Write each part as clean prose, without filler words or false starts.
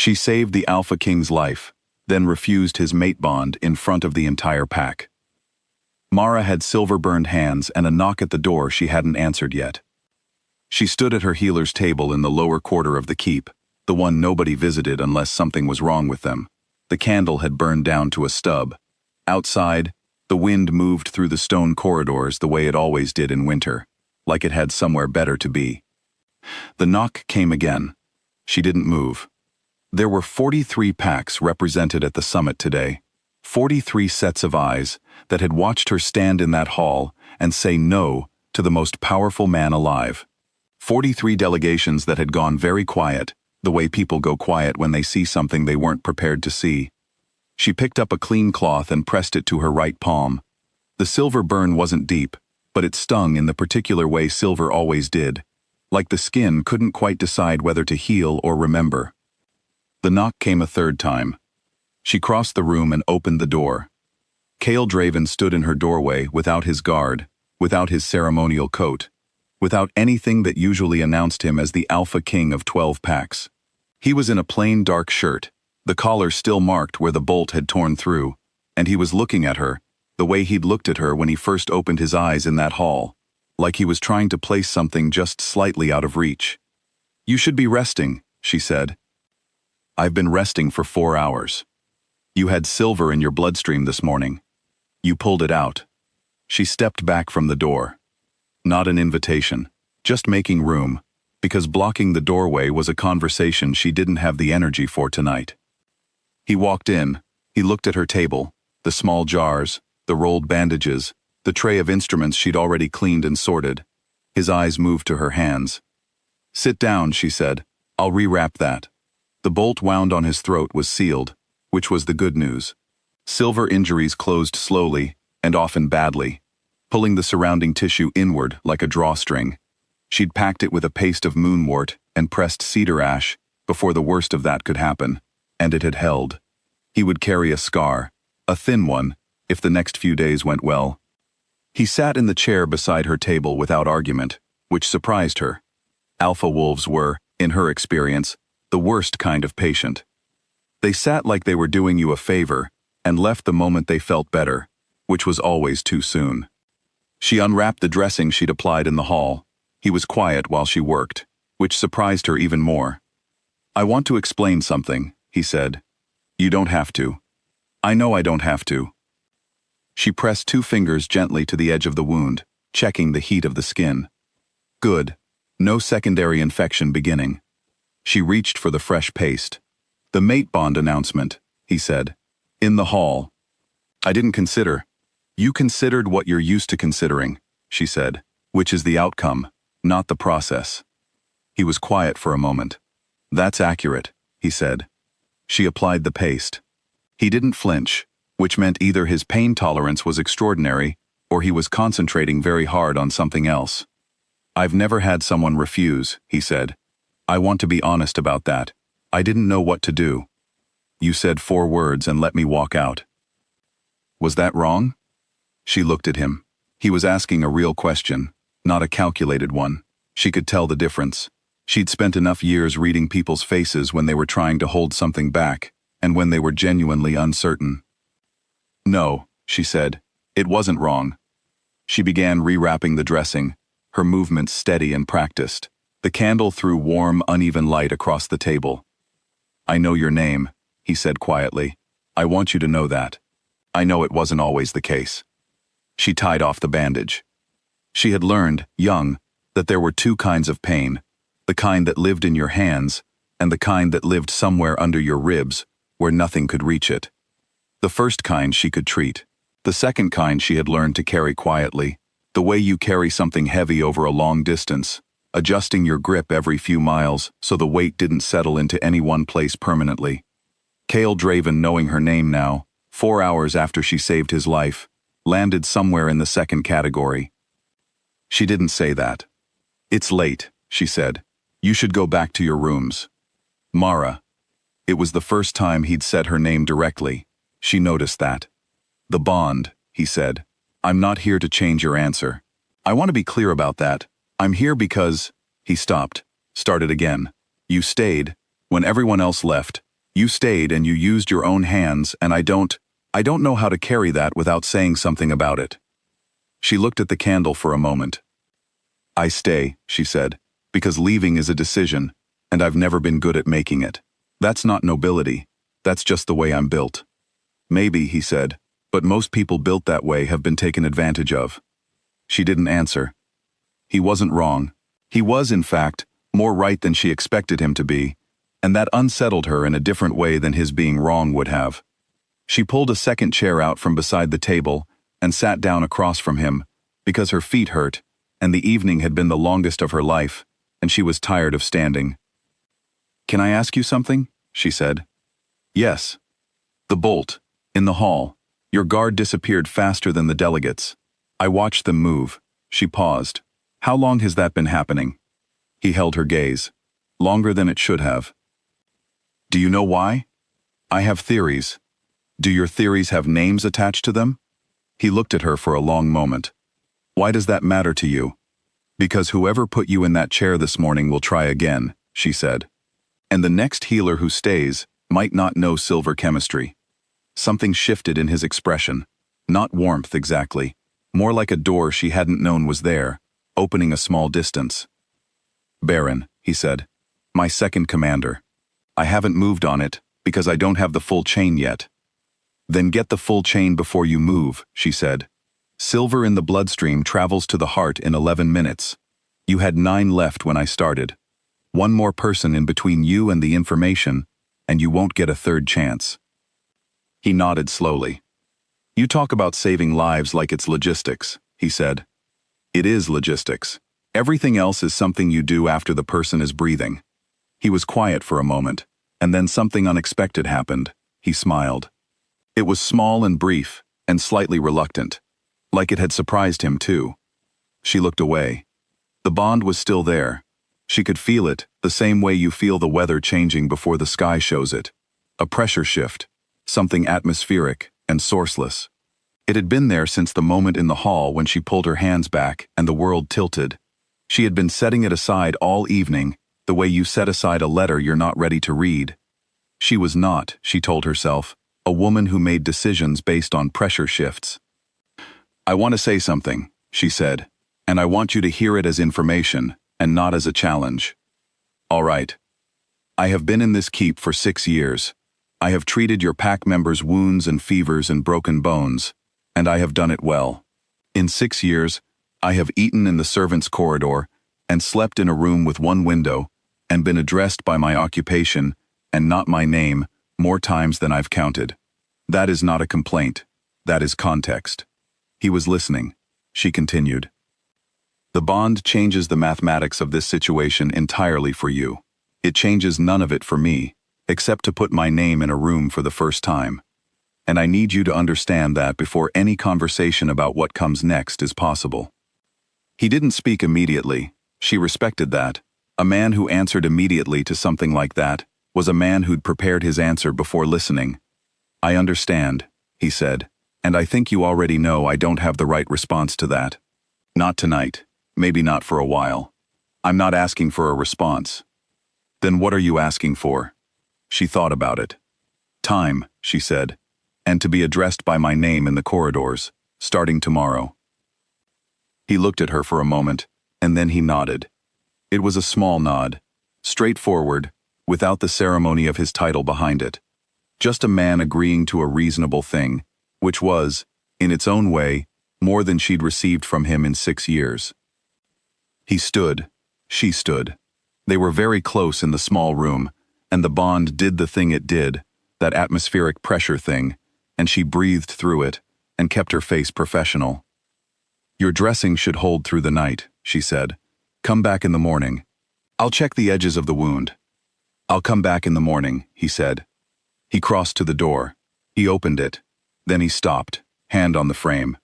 She saved the Alpha King's life, then refused his mate bond in front of the entire pack. Mara had silver-burned hands and a knock at the door she hadn't answered yet. She stood at her healer's table in the lower quarter of the keep, the one nobody visited unless something was wrong with them. The candle had burned down to a stub. Outside, the wind moved through the stone corridors the way it always did in winter, like it had somewhere better to be. The knock came again. She didn't move. There were 43 packs represented at the summit today, 43 sets of eyes that had watched her stand in that hall and say no to the most powerful man alive. 43 delegations that had gone very quiet, the way people go quiet when they see something they weren't prepared to see. She picked up a clean cloth and pressed it to her right palm. The silver burn wasn't deep, but it stung in the particular way silver always did, like the skin couldn't quite decide whether to heal or remember. The knock came a third time. She crossed the room and opened the door. Cael Draven stood in her doorway without his guard, without his ceremonial coat, without anything that usually announced him as the Alpha King of 12 packs. He was in a plain dark shirt, the collar still marked where the bolt had torn through, and he was looking at her, the way he'd looked at her when he first opened his eyes in that hall, like he was trying to place something just slightly out of reach. "You should be resting," she said. "I've been resting for 4 hours. You had silver in your bloodstream this morning. You pulled it out." She stepped back from the door. Not an invitation, just making room, because blocking the doorway was a conversation she didn't have the energy for tonight. He walked in. He looked at her table, the small jars, the rolled bandages, the tray of instruments she'd already cleaned and sorted. His eyes moved to her hands. "Sit down," she said. "I'll rewrap that." The bolt wound on his throat was sealed, which was the good news. Silver injuries closed slowly, and often badly, pulling the surrounding tissue inward like a drawstring. She'd packed it with a paste of moonwort and pressed cedar ash before the worst of that could happen, and it had held. He would carry a scar, a thin one, if the next few days went well. He sat in the chair beside her table without argument, which surprised her. Alpha wolves were, in her experience, the worst kind of patient. They sat like they were doing you a favor and left the moment they felt better, which was always too soon. She unwrapped the dressing she'd applied in the hall. He was quiet while she worked, which surprised her even more. "I want to explain something," he said. "You don't have to. I know I don't have to." She pressed 2 fingers gently to the edge of the wound, checking the heat of the skin. Good. No secondary infection beginning. She reached for the fresh paste. "The mate bond announcement," he said. "In the hall." "I didn't consider." "You considered what you're used to considering," she said, "which is the outcome, not the process." He was quiet for a moment. "That's accurate," he said. She applied the paste. He didn't flinch, which meant either his pain tolerance was extraordinary or he was concentrating very hard on something else. "I've never had someone refuse," he said. "I want to be honest about that. I didn't know what to do. You said 4 words and let me walk out. Was that wrong?" She looked at him. He was asking a real question, not a calculated one. She could tell the difference. She'd spent enough years reading people's faces when they were trying to hold something back, and when they were genuinely uncertain. "No," she said. "It wasn't wrong." She began rewrapping the dressing, her movements steady and practiced. The candle threw warm, uneven light across the table. "I know your name," he said quietly. "I want you to know that. I know it wasn't always the case." She tied off the bandage. She had learned, young, that there were 2 kinds of pain, the kind that lived in your hands and the kind that lived somewhere under your ribs where nothing could reach it. The first kind she could treat. The second kind she had learned to carry quietly, the way you carry something heavy over a long distance, adjusting your grip every few miles so the weight didn't settle into any one place permanently. Cael Draven, knowing her name now, 4 hours after she saved his life, landed somewhere in the second category. She didn't say that. "It's late," she said. "You should go back to your rooms." Mara. It was the first time he'd said her name directly. She noticed that. "The bond," he said. "I'm not here to change your answer. I want to be clear about that. I'm here because—" He stopped, started again. "You stayed, when everyone else left, You stayed and you used your own hands, and I don't know how to carry that without saying something about it. She looked at the candle for a moment. I stay, she said, because leaving is a decision, and I've never been good at making it. That's not nobility. That's just the way I'm built. Maybe, he said, but most people built that way have been taken advantage of. She didn't answer. He wasn't wrong. He was, in fact, more right than she expected him to be, and that unsettled her in a different way than his being wrong would have. She pulled a second chair out from beside the table and sat down across from him, because her feet hurt, and the evening had been the longest of her life, and she was tired of standing. Can I ask you something? She said. Yes. The bolt, in the hall. Your guard disappeared faster than the delegates. I watched them move. She paused. How long has that been happening? He held her gaze. Longer than it should have. Do you know why? I have theories. Do your theories have names attached to them? He looked at her for a long moment. Why does that matter to you? Because whoever put you in that chair this morning will try again, she said. And the next healer who stays might not know silver chemistry. Something shifted in his expression. Not warmth exactly, more like a door she hadn't known was there, opening a small distance. Baron, he said, my second commander. I haven't moved on it, because I don't have the full chain yet. Then get the full chain before you move, she said. Silver in the bloodstream travels to the heart in 11 minutes. You had 9 left when I started. One more person in between you and the information, and you won't get a third chance. He nodded slowly. You talk about saving lives like it's logistics, he said. It is logistics. Everything else is something you do after the person is breathing. He was quiet for a moment, and then something unexpected happened. He smiled. It was small and brief, and slightly reluctant. Like it had surprised him too. She looked away. The bond was still there. She could feel it, the same way you feel the weather changing before the sky shows it. A pressure shift, something atmospheric and sourceless. It had been there since the moment in the hall when she pulled her hands back and the world tilted. She had been setting it aside all evening, the way you set aside a letter you're not ready to read. She was not, she told herself, a woman who made decisions based on pressure shifts. I want to say something, she said, and I want you to hear it as information and not as a challenge. All right. I have been in this keep for 6 years. I have treated your pack members' wounds and fevers and broken bones, and I have done it well. In 6 years, I have eaten in the servants' corridor and slept in a room with one window and been addressed by my occupation and not my name more times than I've counted. That is not a complaint. That is context. He was listening. She continued. The bond changes the mathematics of this situation entirely for you. It changes none of it for me, except to put my name in a room for the first time. And I need you to understand that before any conversation about what comes next is possible. He didn't speak immediately. She respected that. A man who answered immediately to something like that was a man who'd prepared his answer before listening. I understand, he said, and I think you already know I don't have the right response to that. Not tonight. Maybe not for a while. I'm not asking for a response. Then what are you asking for? She thought about it. Time, she said, and to be addressed by my name in the corridors, starting tomorrow. He looked at her for a moment, and then he nodded. It was a small nod, straightforward, without the ceremony of his title behind it. Just a man agreeing to a reasonable thing, which was, in its own way, more than she'd received from him in 6 years. He stood. She stood. They were very close in the small room, and the bond did the thing it did, that atmospheric pressure thing, and she breathed through it and kept her face professional. Your dressing should hold through the night, she said. Come back in the morning. I'll check the edges of the wound. I'll come back in the morning, he said. He crossed to the door. He opened it. Then he stopped, hand on the frame.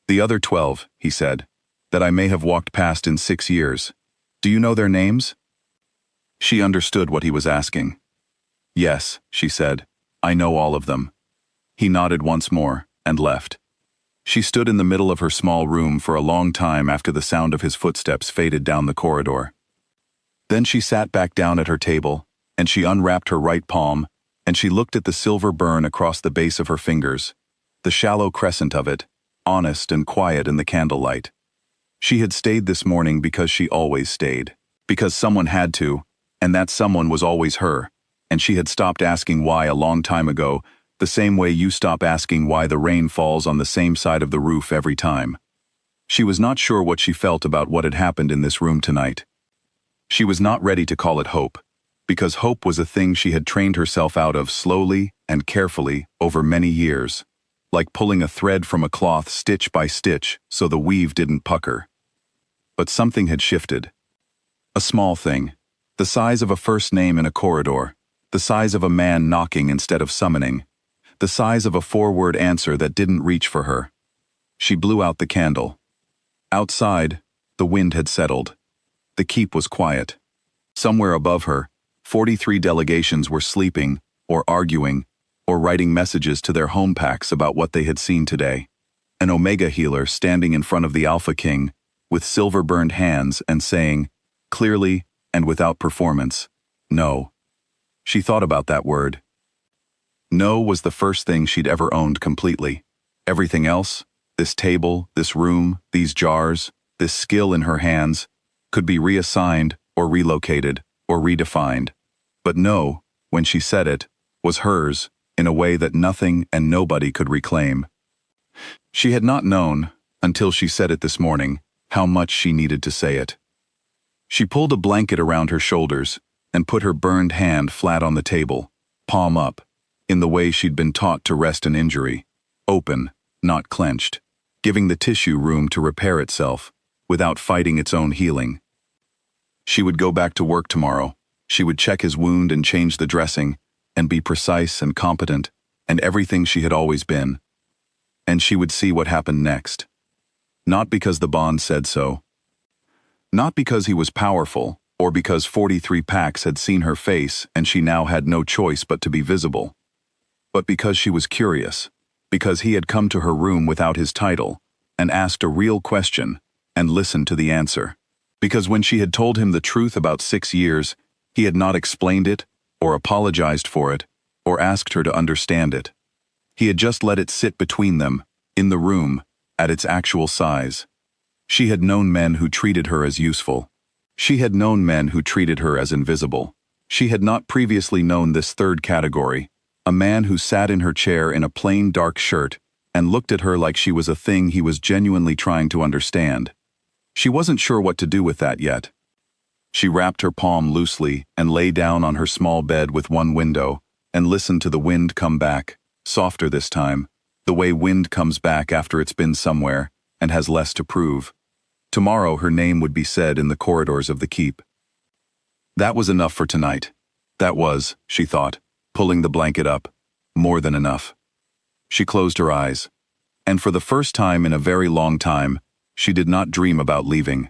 The other 12, he said, that I may have walked past in 6 years. Do you know their names? She understood what he was asking. Yes, she said, I know all of them. He nodded once more and left. She stood in the middle of her small room for a long time after the sound of his footsteps faded down the corridor. Then she sat back down at her table, and she unwrapped her right palm and she looked at the silver burn across the base of her fingers, the shallow crescent of it, honest and quiet in the candlelight. She had stayed this morning because she always stayed, because someone had to, and that someone was always her, and she had stopped asking why a long time ago, the same way you stop asking why the rain falls on the same side of the roof every time. She was not sure what she felt about what had happened in this room tonight. She was not ready to call it hope, because hope was a thing she had trained herself out of slowly and carefully over many years, like pulling a thread from a cloth stitch by stitch so the weave didn't pucker. But something had shifted. A small thing, the size of a first name in a corridor, the size of a man knocking instead of summoning, the size of a four-word answer that didn't reach for her. She blew out the candle. Outside, the wind had settled. The keep was quiet. Somewhere above her, 43 delegations were sleeping, or arguing, or writing messages to their home packs about what they had seen today. An Omega healer standing in front of the Alpha King, with silver-burned hands and saying, clearly and without performance, no. She thought about that word. No was the first thing she'd ever owned completely. Everything else, this table, this room, these jars, this skill in her hands, could be reassigned or relocated or redefined. But no, when she said it, was hers in a way that nothing and nobody could reclaim. She had not known, until she said it this morning, how much she needed to say it. She pulled a blanket around her shoulders and put her burned hand flat on the table, palm up, in the way she'd been taught to rest an injury, open, not clenched, giving the tissue room to repair itself, without fighting its own healing. She would go back to work tomorrow. She would check his wound and change the dressing, and be precise and competent, and everything she had always been. And she would see what happened next. Not because the bond said so. Not because he was powerful, or because 43 packs had seen her face and she now had no choice but to be visible. But because she was curious, because he had come to her room without his title, and asked a real question, and listened to the answer. Because when she had told him the truth about 6 years, he had not explained it, or apologized for it, or asked her to understand it. He had just let it sit between them, in the room, at its actual size. She had known men who treated her as useful. She had known men who treated her as invisible. She had not previously known this third category, a man who sat in her chair in a plain dark shirt and looked at her like she was a thing he was genuinely trying to understand. She wasn't sure what to do with that yet. She wrapped her palm loosely and lay down on her small bed with one window and listened to the wind come back, softer this time, the way wind comes back after it's been somewhere and has less to prove. Tomorrow her name would be said in the corridors of the keep. That was enough for tonight. That was, she thought, pulling the blanket up, more than enough. She closed her eyes, and for the first time in a very long time, she did not dream about leaving.